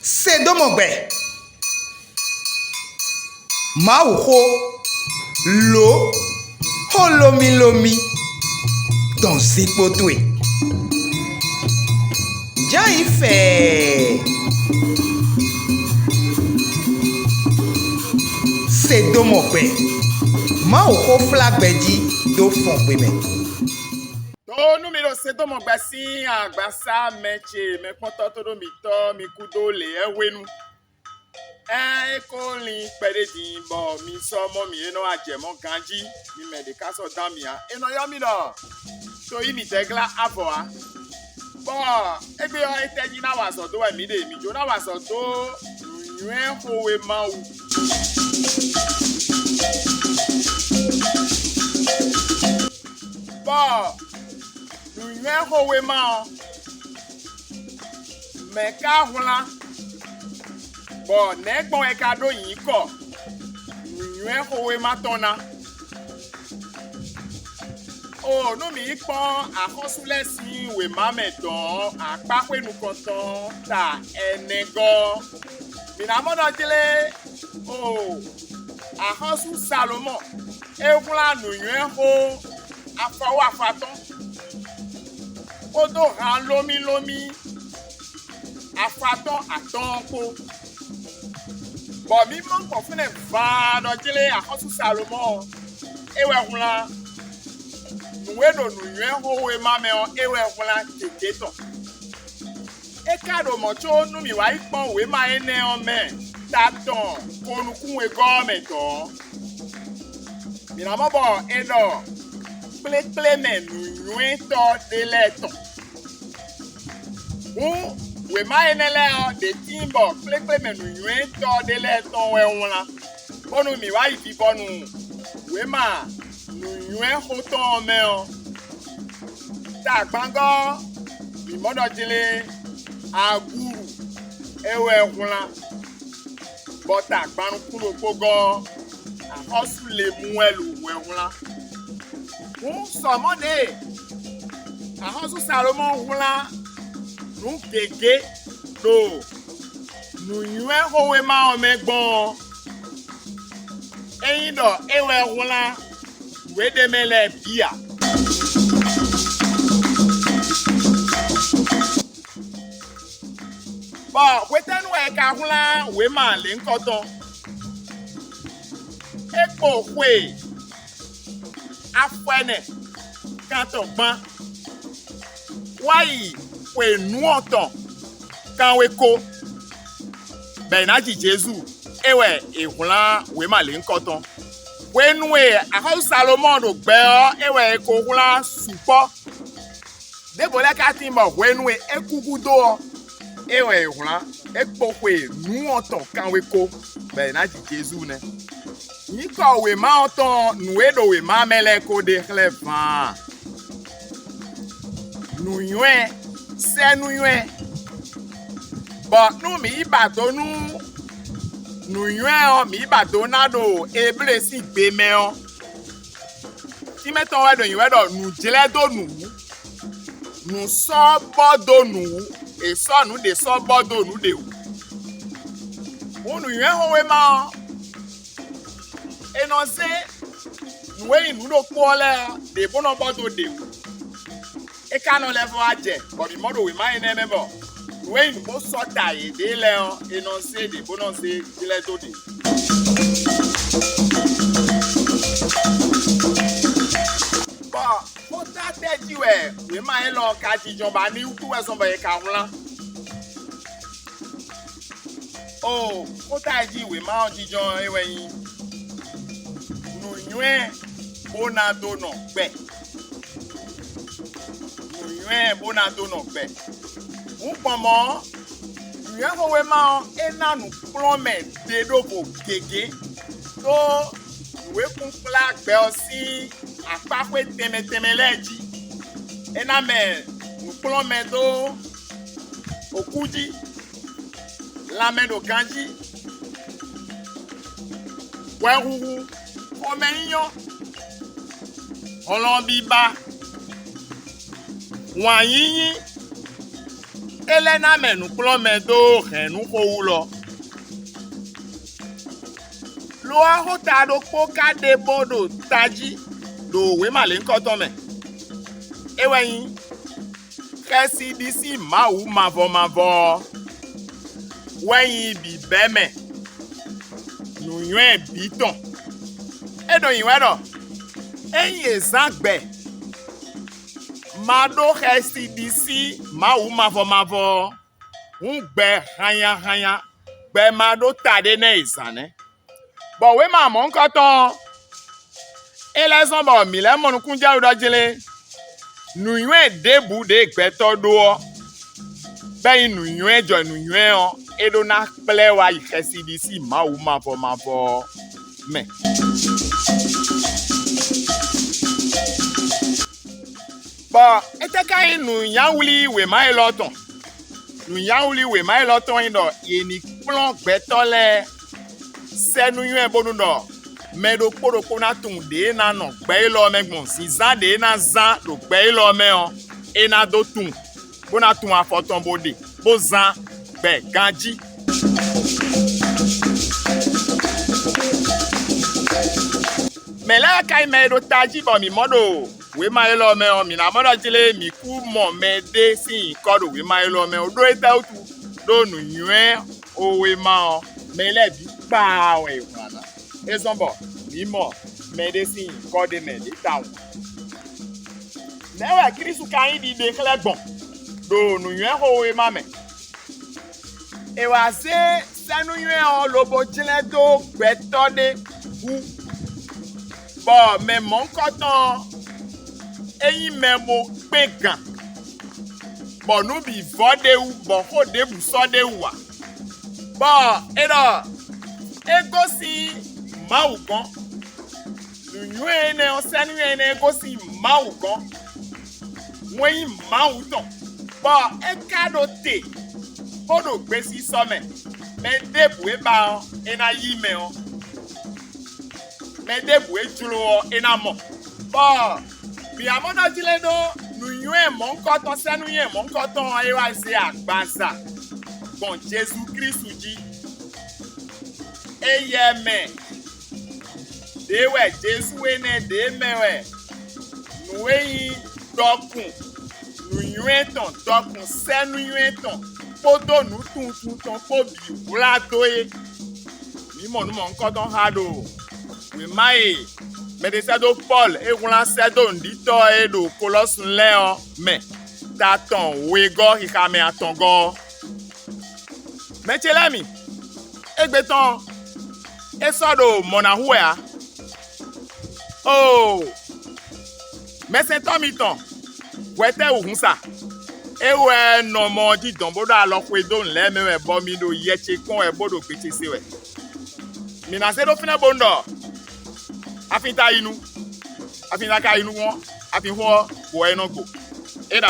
Sédomongbè. Maouho. L'eau. Holomi lomi. Dans zipotoué. Déjà il fait. Sédomongbè. Maouho flagbe dit do Fongbé. Nous me Sédomongbè si agbasa meche me konto todo mi to mi kudo le ewenu. Ko lin pere din bo mi so mo mi eno ajemo kanji mi me de kaso damia eno yo mi do. So yi mi tegla avoa. Bo ebe yo eteji na waso do e mi de mi jo na waso do nwen howe mawu. Bo nwen howe ma me ka hula. Bo negbon e ka do yin ko nwen howe ma tona. Oh no mi pon akosule si we ma medan apape nu konton ta enego. Mi na mo do tele oh akosu Salomon e hula nwen ho afawo afaton. Odo ran lomi afaton atonko. Bon mi mon ko fune va do jele akosu Salomon ewe hula nuwe do nuen ho we ma me on ewe hula teketo. E kado mo cho nu mi wa ipon we ma ene on me taton konukun we government. Mi na mo bo edo ple men nuen to de leton. We ma enele de timbo ple men nuen to de leton we wona. Bonu mi wa ifi bonu. We ma nuen hoton me o. Ta gbango mi modo jile aguru ewe wona. Bota gbanu kuno pogo akosu le mu elu we wona. Somode akosu Salomon wona nu gege do nu yuen howe ma o megbon eyin do ewe wona we de mele bia ba wetenu e ka wona we ma le nkoton epo kwe afene kanton gban wayi we nu oton kan we ko be na ji Jesu ewe ehula we ma le nkoton we nu e akosu Salomon do gbe o ewe ko hula supo debole ka tin mo we nu e ekugudo ewe ehula epo kwe nu oton kan we ko be na ji Jesu ne ni ko we ma oton nu e do we ma mele ko de clevan nu yuen se nu yuen bo nu mi bato nu yuen o mi bato na do eble si gbe me o ti meton we do yuen do nu jile do nu so bodo nu e so nu de so bodo nu de o nu yuen ho we ma eno se nu we nu do po le de bono bodo de e kanu level aje but the model we mind remember when you go sort tie dey le e no say the bonus say ile to dey ba o ta teji we mind lo ka jijoba ni ku we so ba e ka won oh o ta ji we ma jijon ewe yin nu yuen bona do no gbe bona do no pe pomo yuen ho we ma enanu plome de do bo gege to we kun flag be o si apape teme leji ename plome do okuji lamendo kanji wehuhu omeniyan olon biba wanyinyin Elena me nous plombe do nous koula. Loa hota do poka de bodo taji do we malen koton me. Ewen kesi disi mau mavo. Wen bi beme. Nou yuen biton. Edo yiwedo. Enye Zangbe. Mado kesi disi mau mavo. Ungbe hanya. Be mado tade ne izane. Bon we ma mon koton. Elezon bo mi le mon kunja udo jele. Nou yuen debu de gbeto do. Ben nou yuen jo nou yuen on. Edo na plewa yi kesi disi mau mavo. Men. Bon, ete kai nou yaouli we mai loton. Nou yaouli we mai loton indo yeni plon gbetole. Se nou yuen bonu do. Me do poro kona tun de na non gbe lo me gbon si zan de na zan do gbe lo me on e na do tun. Bona tun afoton bode. Bo zan gbe ganji. Me la kai me do taji bo mi modo. We ma elo me o mi na modo jile mi ku mo me de si kodo we ma elo me o do eta utu do nu yuen o we ma o me le bi pa we wana ezombo mi mo me de si kodo me de town newe kristu kan di de klegbon do nu yuen o we ma me e wa se senu yuen o lobo jile do gbeto de hu bo me mon koton eyin memo pegan bo nu bi vode u bo ho de bu so de wa bo ego si maugon nu ene o senu ene ego si maugon won mauton bo e kado te bodo gbe si so me debu e ba ena yi me o me debu e julo ena mo bo bi amodo jile do nu yuen mon koton senu yuen mon koton ayewa se agbaza bon Jésus Christ ji eyeme dewe Jésus ene de mewe nu eyin dokun nu yuen ton dokun senu yuen ton podo nu tun ton po bi wula doye mi mo nu mon koton hado we mai Medesado Paul e wula sedo ndito e do kolosun leon me taton wego ikame atongo Mechelemi egbeton e sodo mona huea oh mesentomiton Houètèhou hunsa ewe no mo di dombodo alokwe don le mewe bomi do yeche kon e bodo pete sewe mina sedo fina bondo afinta inu afinta ka inu won afin ho wo enogbo eda